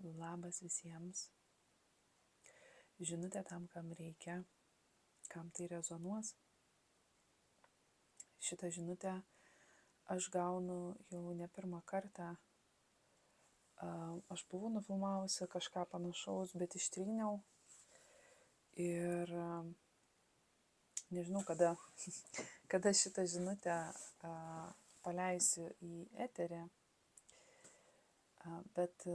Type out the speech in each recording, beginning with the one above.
Labas visiems. Žinutė tam, kam reikia, kam tai rezonuos. Šitą žinutę aš gaunu jau ne pirmą kartą. Aš buvau nufilmavusi kažką panašaus, bet ištryniau. Ir nežinau, kada šitą žinutę paleisiu į eterį, bet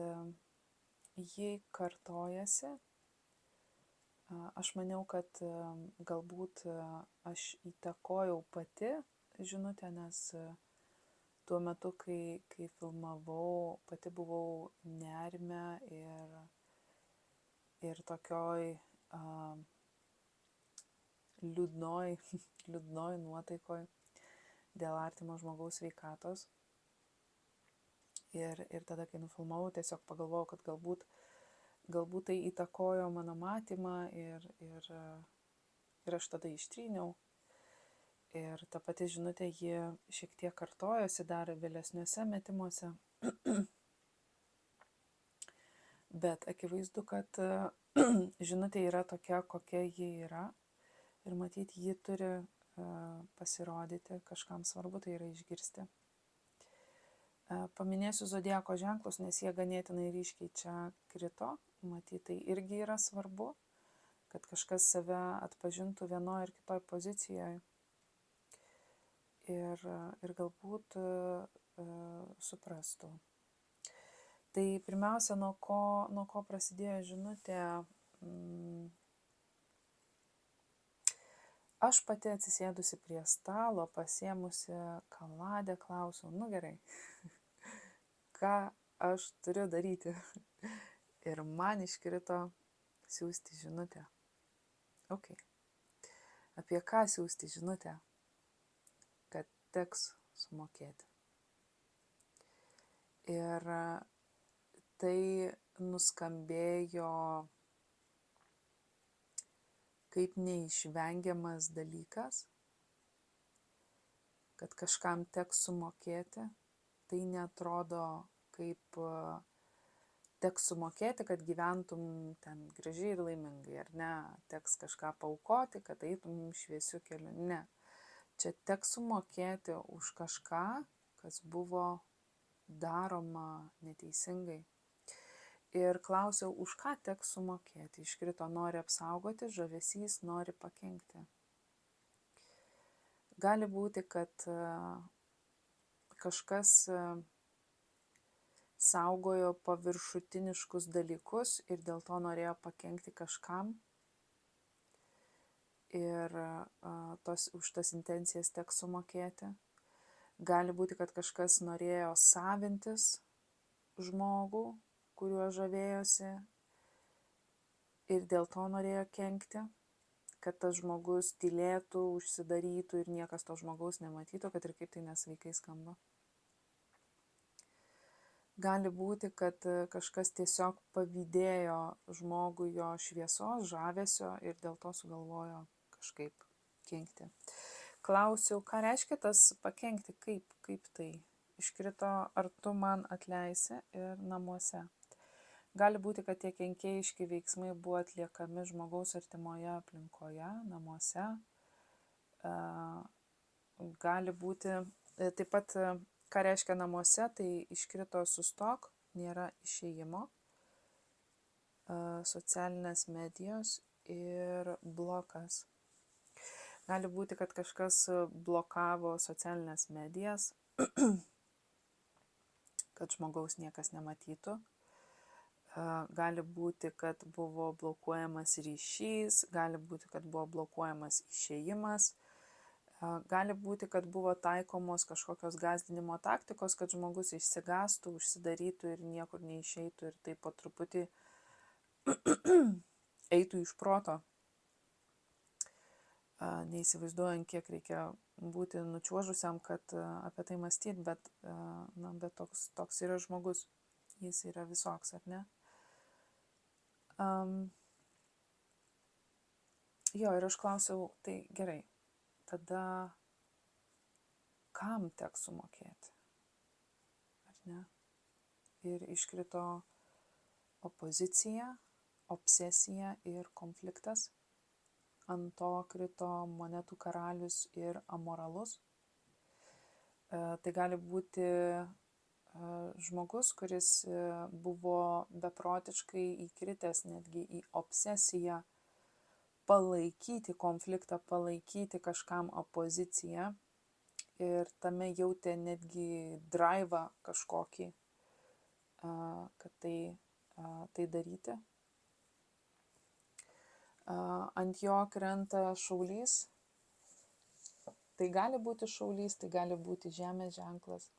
ji kartojasi. Aš maniau, kad galbūt aš įtakojau pati žinutę, nes tuo metu, kai filmavau, pati buvau nerime ir tokioj liūdnoj nuotaikoj dėl artimo žmogaus sveikatos. Ir tada, kai nufilmavau, tiesiog pagalvojau, kad galbūt tai įtakojo mano matymą ir aš tada ištryniau. Ir ta pati žinutė, ji šiek tiek kartojosi dar vėlesniuose metimuose. Bet akivaizdu, kad žinutė yra tokia, kokia ji yra. Ir matyti, ji turi pasirodyti, kažkam svarbu tai yra išgirsti. Paminėsiu zodiako ženklus, nes jie ganėtinai ryškiai čia krito. Matyti, tai irgi yra svarbu, kad kažkas save atpažintų vienoje ir kitoje pozicijoje. Ir galbūt suprastų. Tai pirmiausia, nuo ko prasidėjo žinutė. Aš pati atsisėdusi prie stalo, pasiėmusi kaladę, klausiau, gerai, ką aš turiu daryti. Ir man iškrito siųsti žinutę. Ok. Apie ką siųsti žinutę? Kad teks sumokėti. Ir tai nuskambėjo kaip neišvengiamas dalykas, kad kažkam teks sumokėti. Tai neatrodo kaip teks sumokėti, kad gyventum ten gražiai ir laimingai, ar ne? Teks kažką paaukoti, kad eitum šviesiu keliu. Ne. Čia teks sumokėti už kažką, kas buvo daroma neteisingai. Ir klausiau, už ką teks sumokėti. Iškrito, nori apsaugoti, žavesys nori pakenkti. Gali būti, kad kažkas saugojo paviršutiniškus dalykus ir dėl to norėjo pakenkti kažkam. Ir už tas intencijas teks sumokėti. Gali būti, kad kažkas norėjo savintis žmogų, kuriuo žavėjosi ir dėl to norėjo kenkti, kad tas žmogus tylėtų, užsidarytų ir niekas to žmogaus nematytų, kad ir kaip tai nesveikai skamba. Gali būti, kad kažkas tiesiog pavydėjo žmogui jo šviesos, žavesio ir dėl to sugalvojo kažkaip kenkti. Klausiau, ką reiškia tas pakenkti, kaip tai iškrito, ar tu man atleisi ir namuose. Gali būti, kad tie kenkėjiški veiksmai buvo atliekami žmogaus artimoje aplinkoje, namuose. Gali būti, taip pat, ką reiškia namuose, tai iškrito sustok, nėra išėjimo, socialinės medijos ir blokas. Gali būti, kad kažkas blokavo socialinės medijas, kad žmogaus niekas nematytų. Gali būti, kad buvo blokuojamas ryšys, gali būti, kad buvo blokuojamas išėjimas, gali būti, kad buvo taikomos kažkokios gąsdinimo taktikos, kad žmogus išsigąstų, užsidarytų ir niekur neišeitų ir taip po truputį eitų iš proto. Neįsivaizduojant, kiek reikia būti nučiuožusiam, kad apie tai mąstyti, bet toks yra žmogus, jis yra visoks, ar ne? Ir aš klausiau, tai gerai, tada kam teks sumokėti, ar ne? Ir iškrito, opozicija, obsesija ir konfliktas. Ant to krito monetų karalius ir amoralus. Tai gali būti žmogus, kuris buvo beprotiškai įkritęs netgi į obsesiją palaikyti konfliktą, palaikyti kažkam opoziciją ir tame jautė netgi draivą kažkokį, kad tai daryti. Ant jo krenta šaulys. Tai gali būti šaulys, tai gali būti žemės ženklas.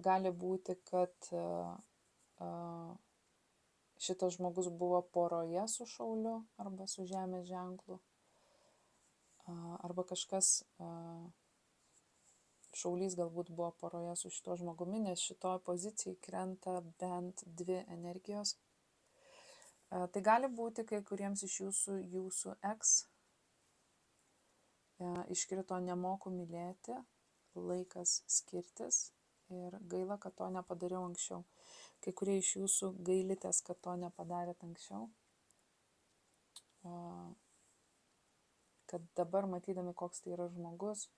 Gali būti, kad šitas žmogus buvo poroje su šauliu arba su žemės ženklu. Arba kažkas, šaulys galbūt buvo poroje su šito žmogumi, nes šitoje pozicijai krenta bent 2 energijos. Tai gali būti kai kuriems iš jūsų ex iškrito nemoku mylėti, laikas skirtis ir gaila, kad to nepadariau anksčiau. Kai kurie iš jūsų gailitės, kad to nepadarėt anksčiau. Kad dabar matydami, koks tai yra žmogus,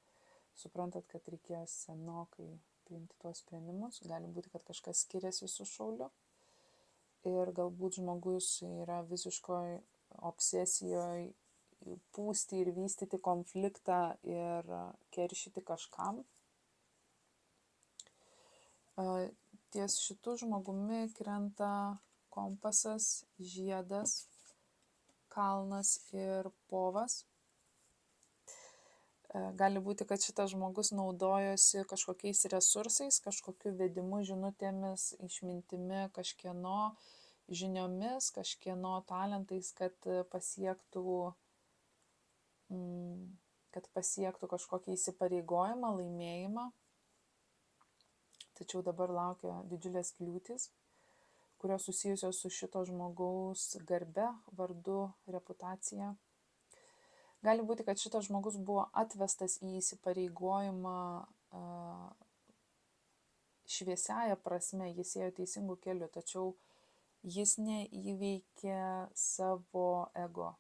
suprantat, kad reikėjo senokai priimti tuos sprendimus. Gali būti, kad kažkas skiriasi su šauliu. Ir galbūt žmogus yra visiškoj obsesijoje pūsti ir vystyti konfliktą ir keršyti kažkam. Ties šitų žmogumi krenta kompasas, žiedas, kalnas ir povas. Gali būti, kad šitas žmogus naudojosi kažkokiais resursais, kažkokiu vedimu, žinutėmis, išmintimi, kažkieno žiniomis, kažkieno talentais, kad pasiektų kažkokį įsipareigojimą, laimėjimą. Tačiau dabar laukia didžiulės kliūtis, kurios susijusios su šito žmogaus garbe, vardu, reputacija. Gali būti, kad šitas žmogus buvo atvestas į įsipareigojimą šviesiąja prasme, jis ėjo teisingų kelių, tačiau jis neįveikė savo ego.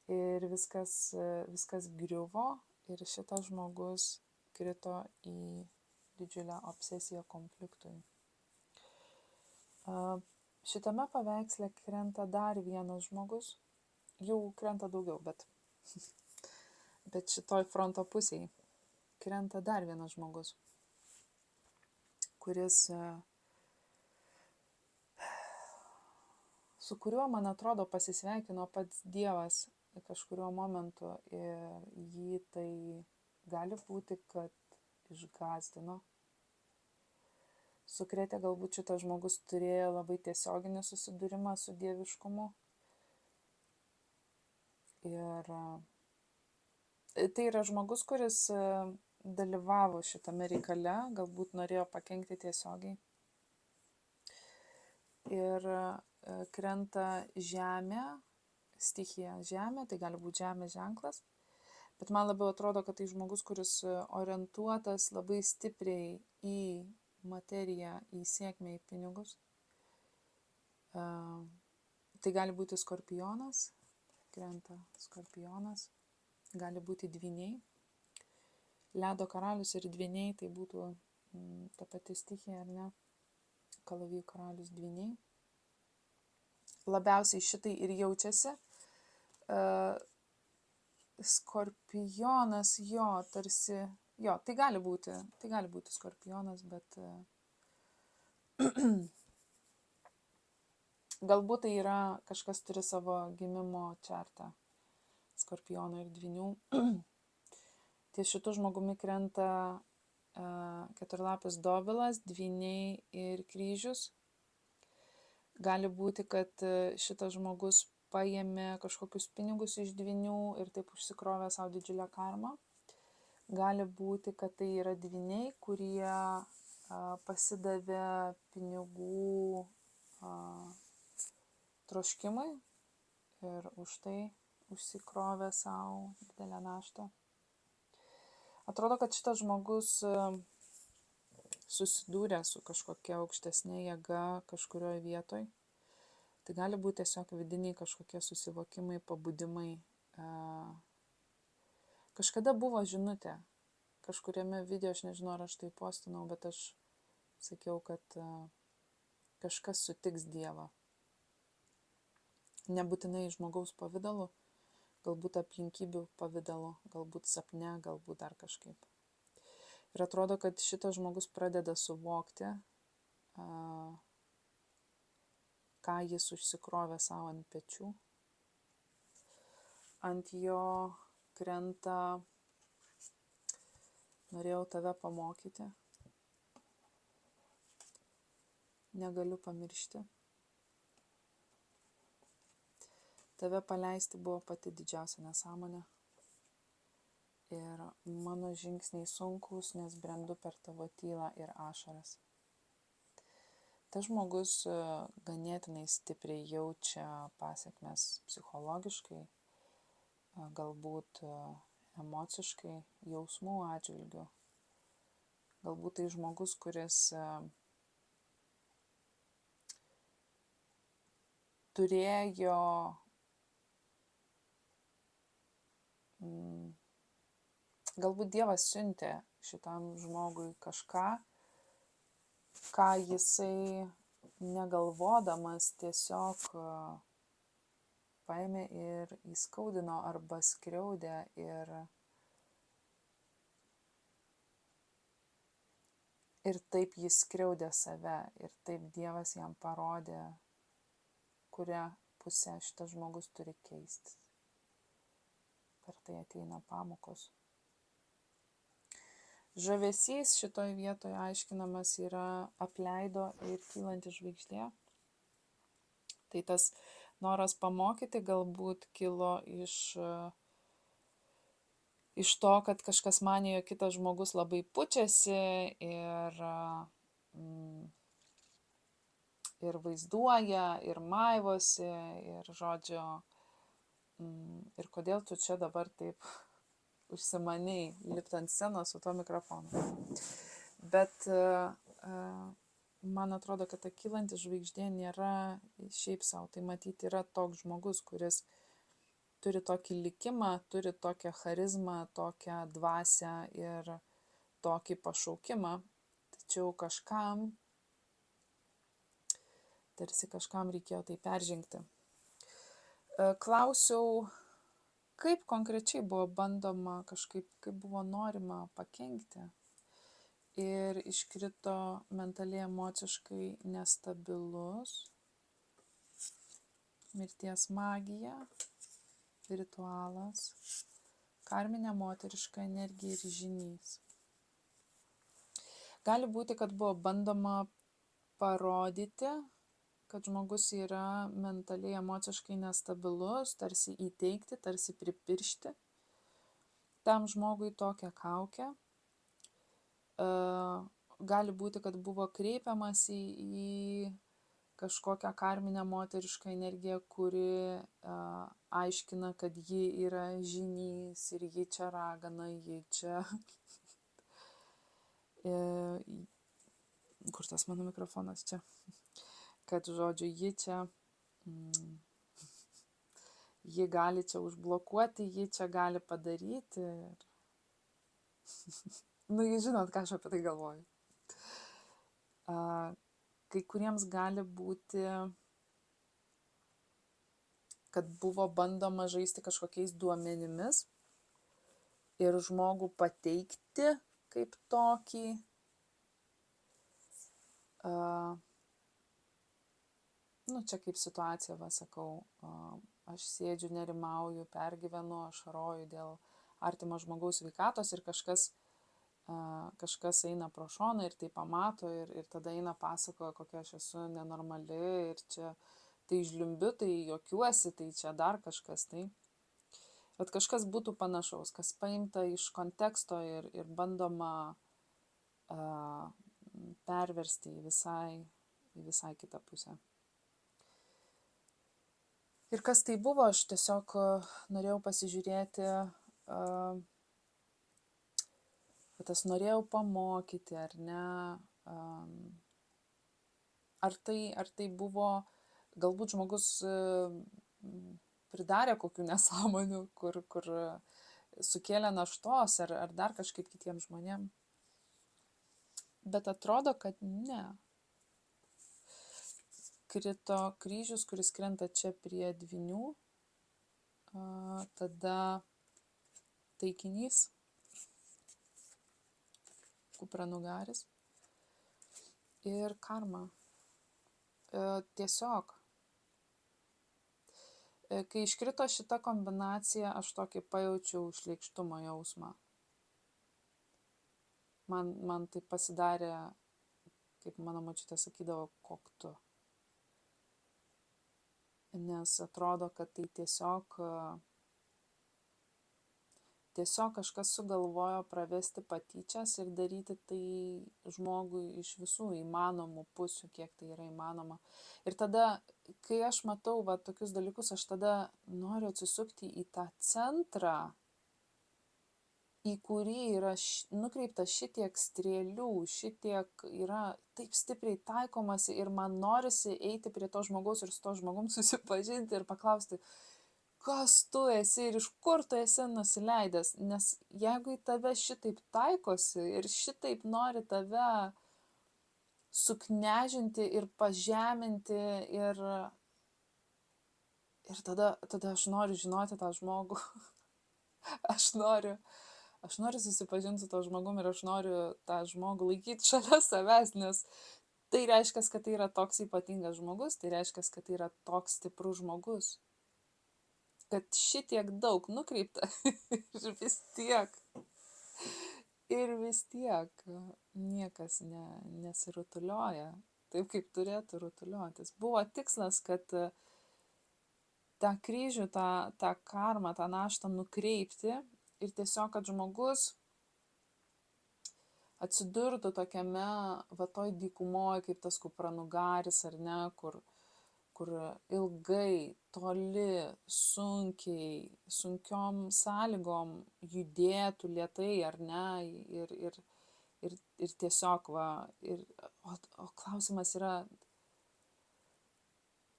Ir viskas griuvo ir šitas žmogus krito į didžiulę obsesiją konfliktui. Šitame paveiksle krenta dar vienas žmogus, jau krenta daugiau, bet šitoj fronto pusėje krenta dar vienas žmogus, su kuriuo, man atrodo, pasisveikino pats Dievas kažkuriuo momentu ir jį tai gali būti, kad išgąsdino. Sukrėtė, galbūt šitas žmogus turėjo labai tiesioginį susidūrimą su dieviškumu. Ir tai yra žmogus, kuris dalyvavo šitame reikale, galbūt norėjo pakenkti tiesiogiai. Ir krenta žemė, stichija žemė, tai gali būti žemės ženklas. Bet man labiau atrodo, kad tai žmogus, kuris orientuotas labai stipriai į materiją, į sėkmę, į pinigus. Tai gali būti skorpionas, krenta skorpionas, gali būti dvyniai. Ledo karalius ir dvyniai, tai būtų ta pati stichija, ar ne? Kalavijų karalius dvyniai. Labiausiai šitai ir jaučiasi. Skorpionas, tarsi, tai gali būti skorpionas, bet galbūt tai yra, kažkas turi savo gimimo čartą, skorpiono ir dvynių. Ties šitų žmogumi krenta keturlapis dobilas, dvyniai ir kryžius. Gali būti, kad šitas žmogus paėmė kažkokius pinigus iš dvynių ir taip užsikrovė savo didžiulę karmą. Gali būti, kad tai yra dvyniai, kurie pasidavė pinigų troškimui ir už tai užsikrovė savo didelę naštą. Atrodo, kad šitas žmogus susidūrę su kažkokia aukštesnė jėga kažkurioje vietoje. Tai gali būti tiesiog vidiniai kažkokie susivokimai, pabudimai. Kažkada buvo žinutė, kažkuriame video, aš nežinau, ar aš tai postinau, bet aš sakiau, kad kažkas sutiks Dievą. Nebūtinai žmogaus pavidalu, galbūt aplinkybių pavidalu, galbūt sapne, galbūt dar kažkaip. Ir atrodo, kad šitas žmogus pradeda suvokti, ką jis užsikrovė savo ant pečių. Ant jo krenta, norėjau tave pamokyti, negaliu pamiršti. Tave paleisti buvo pati didžiausia nesąmonė. Ir mano žingsniai sunkus, nes brendu per tavo tylą ir ašaras. Tas žmogus ganėtinai stipriai jaučia pasekmes psichologiškai, galbūt emociškai, jausmų atžvilgių. Galbūt tai žmogus, kuris turėjo galbūt Dievas siuntė šitam žmogui kažką, ką jisai negalvodamas tiesiog paėmė ir įskaudino arba skriaudė ir taip jis skriaudė save ir taip Dievas jam parodė, kurią pusę šitas žmogus turi keistis. Per tai ateina pamokos. Žavesys šitoj vietoje aiškinamas yra apleido ir kylanti žvaigždė. Tai tas noras pamokyti galbūt kilo iš to, kad kažkas manė, jog kitas žmogus labai pučiasi ir vaizduoja, ir maivosi, ir žodžio, ir kodėl tu čia dabar taip užsimaniai lipti ant scenos su tuo mikrofonu. Bet man atrodo, kad ta kylanti žvaigždė nėra šiaip savo. Tai matyti yra toks žmogus, kuris turi tokį likimą, turi tokią charizmą, tokią dvasią ir tokį pašaukimą. Tačiau tarsi kažkam reikėjo tai peržengti. Klausiau, kaip konkrečiai buvo bandoma kažkaip, kaip buvo norima pakenkti. Ir iškrito mentaliai emociškai nestabilus, mirties magija, ritualas, karminė moteriška energija ir žynys. Gali būti, kad buvo bandoma parodyti, kad žmogus yra mentaliai emociškai nestabilus, tarsi įteikti, tarsi pripiršti tam žmogui tokią kaukę. Gali būti, kad buvo kreipiamasi į kažkokią karminę moterišką energiją, kuri aiškina, kad ji yra žynys ir ji čia ragana, ji čia... Kur tas mano mikrofonas čia? Kad, žodžiu, ji čia, ji gali čia užblokuoti, ji čia gali padaryti. Jūs žinot, ką aš apie tai galvoju. Kai kuriems gali būti, kad buvo bandoma žaisti kažkokiais duomenimis ir žmogų pateikti kaip tokį. Čia kaip situacija, sakau, aš sėdžiu, nerimauju, pergyvenu, ašaroju dėl artimo žmogaus sveikatos ir kažkas eina pro šoną ir tai pamato ir tada eina pasakoja, kokia aš esu nenormali ir čia tai žliumbiu, tai juokiuosi, tai čia dar kažkas tai. Bet kažkas būtų panašaus, kas paimta iš konteksto ir bandoma perversti į visai kitą pusę. Ir kas tai buvo, aš tiesiog norėjau pasižiūrėti, tas norėjau pamokyti, ar ne, Ar tai buvo, galbūt žmogus pridarė kokių nesąmonių, kur sukėlė naštos ar dar kažkaip kitiems žmonėms. Bet atrodo, kad ne. Krito kryžius, kuris krenta čia prie dvynių, tada taikinys, kupranugaris ir karma. Tiesiog, kai iškrito šita kombinacija, aš tokį pajaučiau šleikštumo jausmą. Man tai pasidarė, kaip mano močiutė sakydavo, koktu. Nes atrodo, kad tai tiesiog kažkas sugalvojo pravesti patyčias ir daryti tai žmogui iš visų įmanomų pusių, kiek tai yra įmanoma. Ir tada, kai aš matau tokius dalykus, aš tada noriu atsisukti į tą centrą, į kurį yra nukreipta šitiek strėlių, šitiek yra taip stipriai taikomasi ir man norisi eiti prie to žmogaus ir su to žmogum susipažinti ir paklausti, kas tu esi ir iš kur tu esi nusileidęs, nes jeigu į tave šitaip taikosi ir šitaip nori tave suknežinti ir pažeminti ir tada aš noriu žinoti tą žmogų, aš noriu susipažinti su to žmogum ir aš noriu tą žmogų laikyti šalia savęs, nes tai reiškia, kad tai yra toks ypatingas žmogus, tai reiškia, kad tai yra toks stiprus žmogus, kad šitiek daug nukreipta ir vis tiek niekas nesirutulioja taip, kaip turėtų rutuliotis. Buvo tikslas, kad tą kryžių, tą karmą, tą naštą nukreipti ir tiesiog, kad žmogus atsidurtų tokiame toj dykumoje, kaip tas kupranugaris, ar ne, kur ilgai, toli, sunkiom sąlygom judėtų lėtai, ar ne, ir tiesiog o klausimas yra,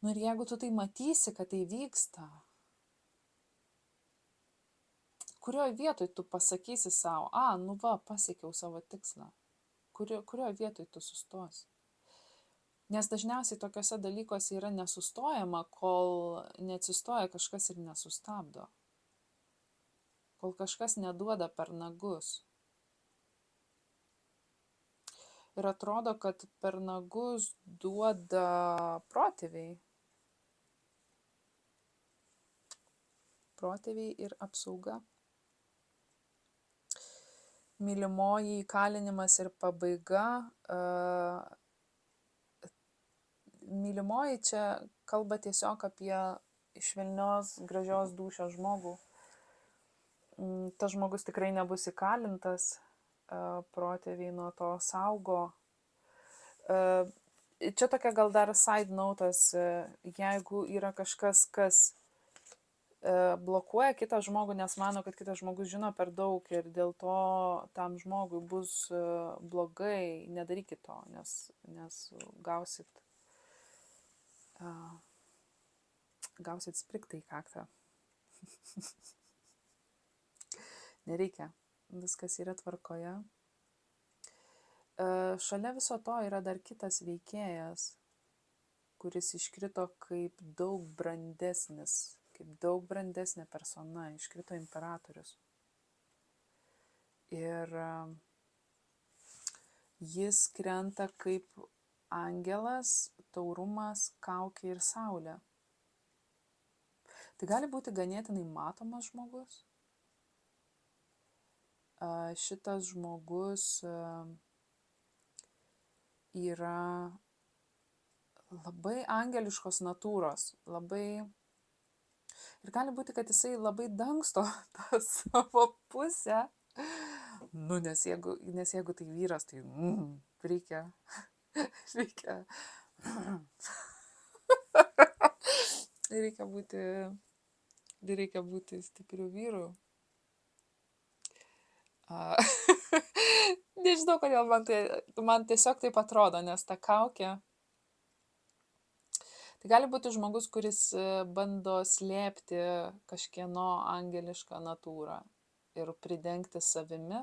ir jeigu tu tai matysi, kad tai vyksta, kurioje vietoj tu pasakysi savo, pasiekiau savo tikslą, kurioje vietoj tu sustosi. Nes dažniausiai tokiuose dalykuose yra nesustojama, kol neatsistoja kažkas ir nesustabdo. Kol kažkas neduoda per nagus. Ir atrodo, kad per nagus duoda protėviai. Protėviai ir apsauga. Mylimoji, įkalinimas ir pabaiga. Mylimoji čia kalba tiesiog apie švelnios, gražios dūšios žmogų. Tas žmogus tikrai nebus įkalintas, protėviai nuo to saugo. Čia tokia gal dar side notas, jeigu yra kažkas, kas blokuoja kitą žmogų, nes mano, kad kitas žmogus žino per daug ir dėl to tam žmogui bus blogai, nedarykit to, nes gausit spriktą į kaktą. Nereikia, viskas yra tvarkoje. Šalia viso to yra dar kitas veikėjas, kuris iškrito kaip daug brandesnė persona, iškrito imperatorius. Ir jis krenta kaip angelas, taurumas, kaukė ir saulė. Tai gali būti ganėtinai matomas žmogus. Šitas žmogus yra labai angeliškos natūros, ir gali būti, kad jisai labai dangsto tą savo pusę. Nes jeigu tai vyras, tai reikia būti stiprių vyrų. Nežinau, kodėl man tiesiog taip atrodo, nes ta kaukė. Tai gali būti žmogus, kuris bando slėpti kažkieno angelišką natūrą ir pridengti savimi.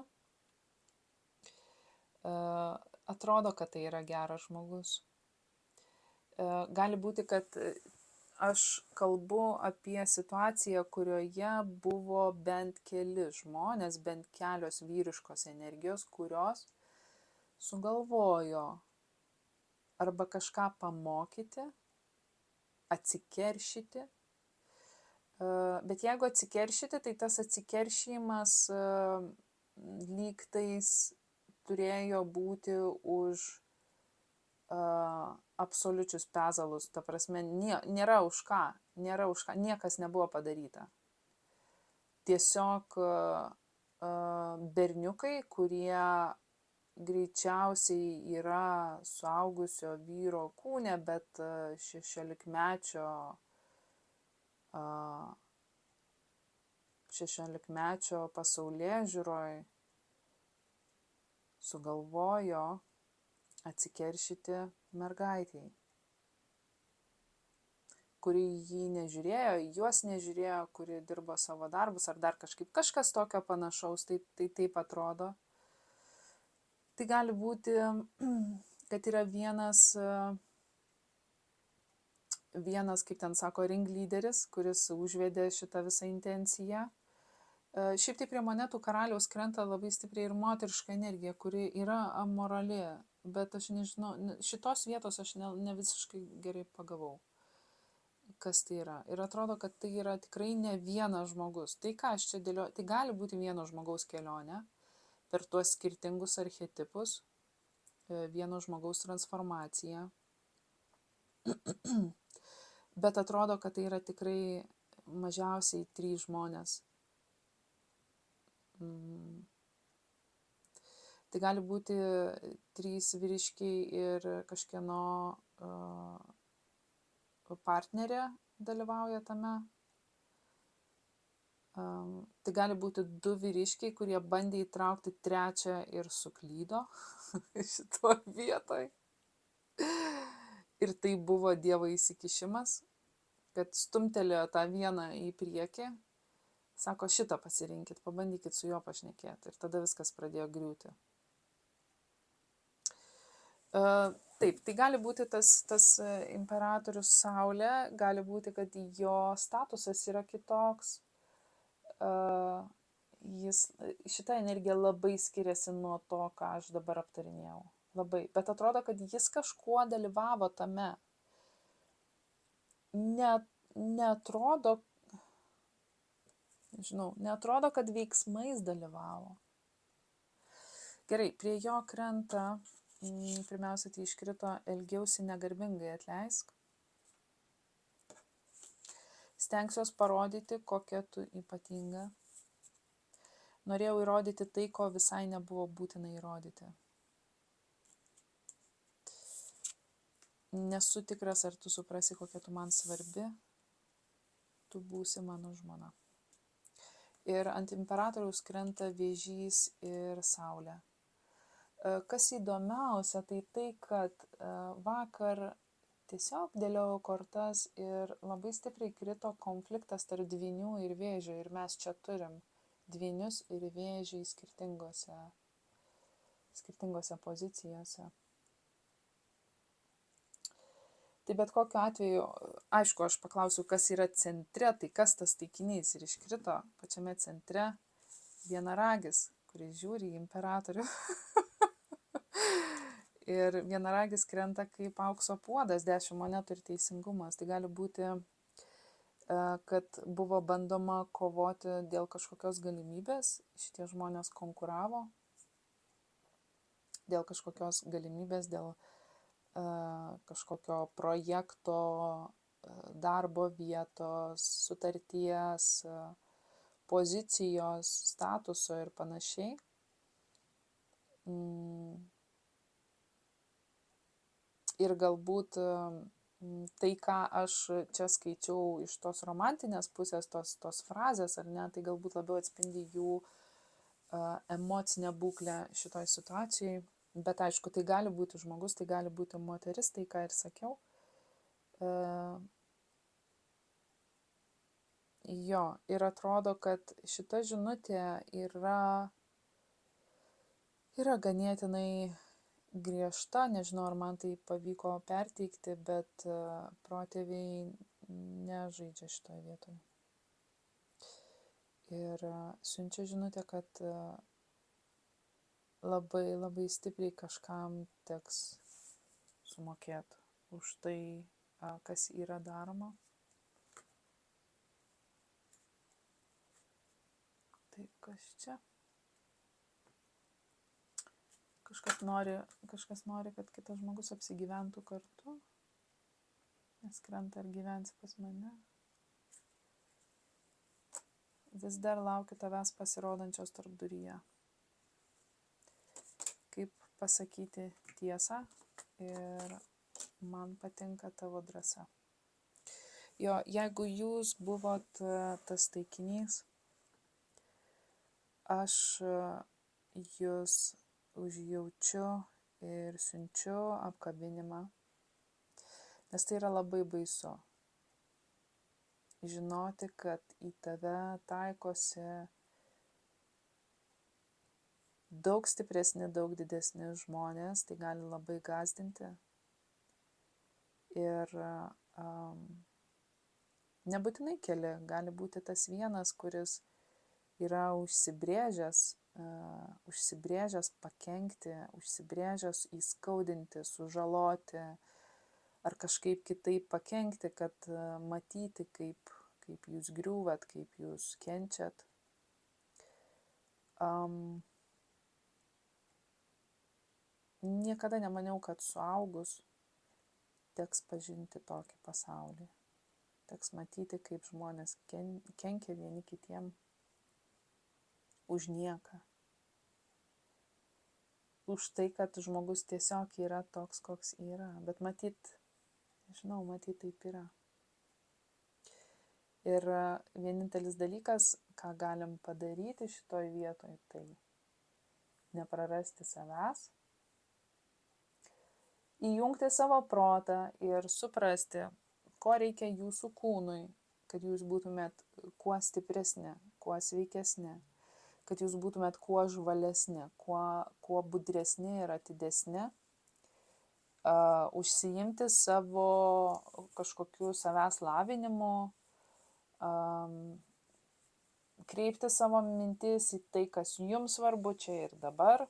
Atrodo, kad tai yra geras žmogus. Gali būti, kad aš kalbu apie situaciją, kurioje buvo bent keli žmonės, bent kelios vyriškos energijos, kurios sugalvojo arba kažką pamokyti, atsikeršyti. Bet jeigu atsikeršyti, tai tas atsikeršimas lygtais turėjo būti už absoliučius pezalus, ta prasme, nėra už ką, niekas nebuvo padaryta. Tiesiog berniukai, kurie greičiausiai yra suaugusio vyro kūne, bet 16-mečio pasaulėžiūroj sugalvojo atsikeršyti mergaitei, kuri jį nežiūrėjo, juos nežiūrėjo, kuri dirbo savo darbus ar dar kažkas tokio panašaus, tai taip atrodo. Tai gali būti, kad yra vienas, kaip ten sako, ringlyderis, kuris užvedė šitą visą intenciją. Šiaip tai prie monetų karaliaus krenta labai stipriai ir moteriška energija, kuri yra amorali, bet aš nežinau, šitos vietos aš ne visiškai gerai pagavau, kas tai yra. Ir atrodo, kad tai yra tikrai ne vienas žmogus. Tai ką aš čia dėlioju, tai gali būti vieno žmogaus kelionė per tuos skirtingus archetipus, vieno žmogaus transformacija. Bet atrodo, kad tai yra tikrai mažiausiai 3 žmonės. Tai gali būti 3 vyriškiai ir kažkieno partnerė dalyvauja tame. Tai gali būti 2 vyriškiai, kurie bandė įtraukti 3 ir suklydo šito vietoj. Ir tai buvo Dievo įsikišimas, kad stumtelėjo tą vieną į priekį. Sako, šitą pasirinkit, pabandykit su juo pašnekėti. Ir tada viskas pradėjo griūti. Taip, tai gali būti tas imperatorius Saulė, gali būti, kad jo statusas yra kitoks. Šita energija labai skiriasi nuo to, ką aš dabar aptarinėjau. Labai. Bet atrodo, kad jis kažkuo dalyvavo tame. Neatrodo, kad veiksmais dalyvavo. Gerai, prie jo krenta, pirmiausia, tai iškrito elgiausi negarbingai, atleisk. Stengsiuos parodyti, kokia tu ypatinga. Norėjau įrodyti tai, ko visai nebuvo būtina įrodyti. Nesu tikras, ar tu suprasi, kokia tu man svarbi. Tu būsi mano žmona. Ir ant imperatoriaus krenta Vėžys ir Saulė. Kas įdomiausia, tai, kad vakar tiesiog dėliojau kortas ir labai stipriai krito konfliktas tarp Dvynių ir Vėžio. Ir mes čia turim Dvynius ir Vėžį skirtingose pozicijose. Tai bet kokiu atveju, aišku, aš paklausiu, kas yra centre, tai kas tas taikinys, ir iškrito pačiame centre vienaragis, kuris žiūri į imperatorių. Ir vienaragis krenta kaip aukso puodas, 10 monetų ir teisingumas. Tai gali būti, kad buvo bandoma kovoti dėl kažkokios galimybės, šitie žmonės konkuravo dėl kažkokios galimybės, dėl kažkokio projekto, darbo vietos, sutarties, pozicijos, statuso ir panašiai. Ir galbūt tai, ką aš čia skaičiau iš tos romantinės pusės, tos frazės, ar ne, tai galbūt labiau atspindi jų emocinę būklę šitoj situacijoj, bet aišku, tai gali būti žmogus, tai gali būti moteris, tai ką ir sakiau. Jo, ir atrodo, kad šita žinutė yra ganėtinai griežta, nežinau, ar man tai pavyko perteikti, bet protėviai nežaidžia šitoje vietoje. Ir siunčia žinutę, kad labai, labai stipriai kažkam teks sumokėti už tai, kas yra daroma. Tai kas čia? Kažkas nori, kad kitas žmogus apsigyventų kartu, nes krenta ar gyvensi pas mane. Vis dar laukiu tavęs pasirodančios tarpduryje. Kaip pasakyti tiesą ir man patinka tavo drąsa. Jo, jeigu jūs buvot tas taikinys, aš jūs užjaučiu ir siunčiu apkabinimą, nes tai yra labai baisu. Žinoti, kad į tave taikosi daug stipresni, daug didesni žmonės, tai gali labai gąsdinti. Ir nebūtinai keli, gali būti tas vienas, kuris yra užsibrėžęs pakenkti, užsibrėžęs įskaudinti, sužaloti ar kažkaip kitaip pakenkti, kad matyti, kaip jūs griūvat, kaip jūs kenčiat. Niekada nemaniau, kad suaugus teks pažinti tokį pasaulį. Teks matyti, kaip žmonės kenkia vieni kitiem už nieką. Už tai, kad žmogus tiesiog yra toks, koks yra. Bet matyt taip yra. Ir vienintelis dalykas, ką galim padaryti šitoj vietoj, tai neprarasti savęs, įjungti savo protą ir suprasti, ko reikia jūsų kūnui, kad jūs būtumėt kuo stipresni, kuo sveikesni, kad jūs būtumėt kuo žvalesni, kuo budresni ir atidesni, užsiimti savo kažkokiu savęs lavinimu, kreipti savo mintis į tai, kas jums svarbu čia ir dabar,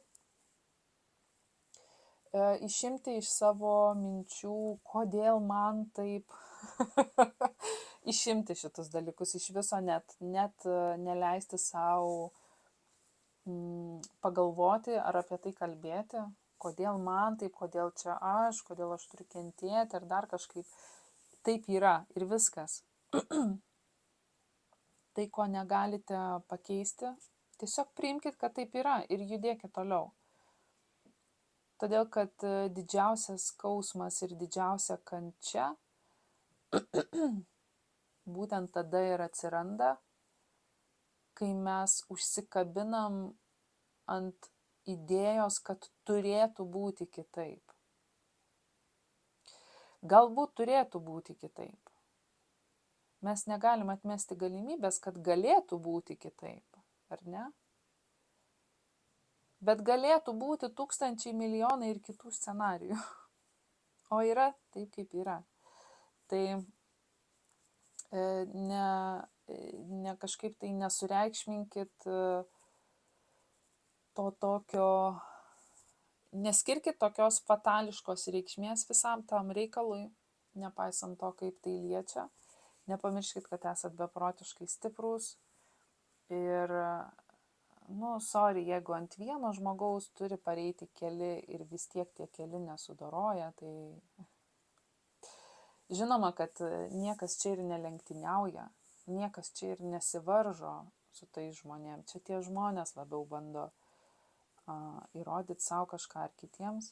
išimti iš savo minčių, kodėl man taip, išimti šitus dalykus, iš viso net neleisti savo pagalvoti ar apie tai kalbėti, kodėl man taip, kodėl čia aš turiu kentėti ar dar kažkaip. Taip yra ir viskas. Tai, ko negalite pakeisti, tiesiog priimkite, kad taip yra ir judėkite toliau. Todėl, kad didžiausias skausmas ir didžiausia kančia būtent tada ir atsiranda, kai mes užsikabinam ant idėjos, kad turėtų būti kitaip. Galbūt turėtų būti kitaip. Mes negalim atmesti galimybės, kad galėtų būti kitaip, ar ne? Bet galėtų būti tūkstančiai, milijonai ir kitų scenarijų. O yra taip, kaip yra. Tai ne kažkaip tai nesureikšminkit to tokio, neskirkit tokios fatališkos reikšmės visam tam reikalui, nepaisant to, kaip tai liečia. Nepamirškit, kad esat beprotiškai stiprūs ir, sorry, jeigu ant vieno žmogaus turi pareiti keli ir vis tiek tie keli nesudoroja, tai žinoma, kad niekas čia ir nelenktyniauja, niekas čia ir nesivaržo su tais žmonėm. Čia tie žmonės labiau bando įrodyti savo kažką ar kitiems.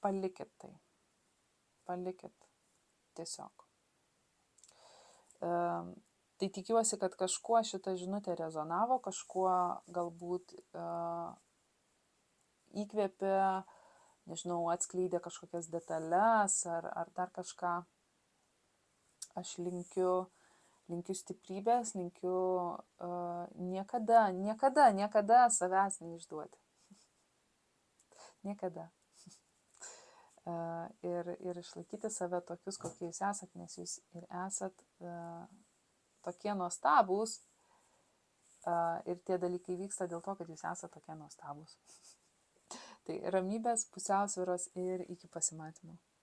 Palikit tai. Palikit tiesiog. Tai tikiuosi, kad kažkuo šita žinutė rezonavo, kažkuo galbūt įkvėpė, nežinau, atskleidė kažkokias detalės ar dar kažką. Aš linkiu stiprybės, linkiu niekada savęs neišduoti. Niekada. Ir išlaikyti save tokius, kokie jūs esat, nes jūs ir esat tokie nuostabūs. Ir tie dalykai vyksta dėl to, kad jūs esat tokie nuostabūs. Tai ramybės, pusiausvyros ir iki pasimatymo.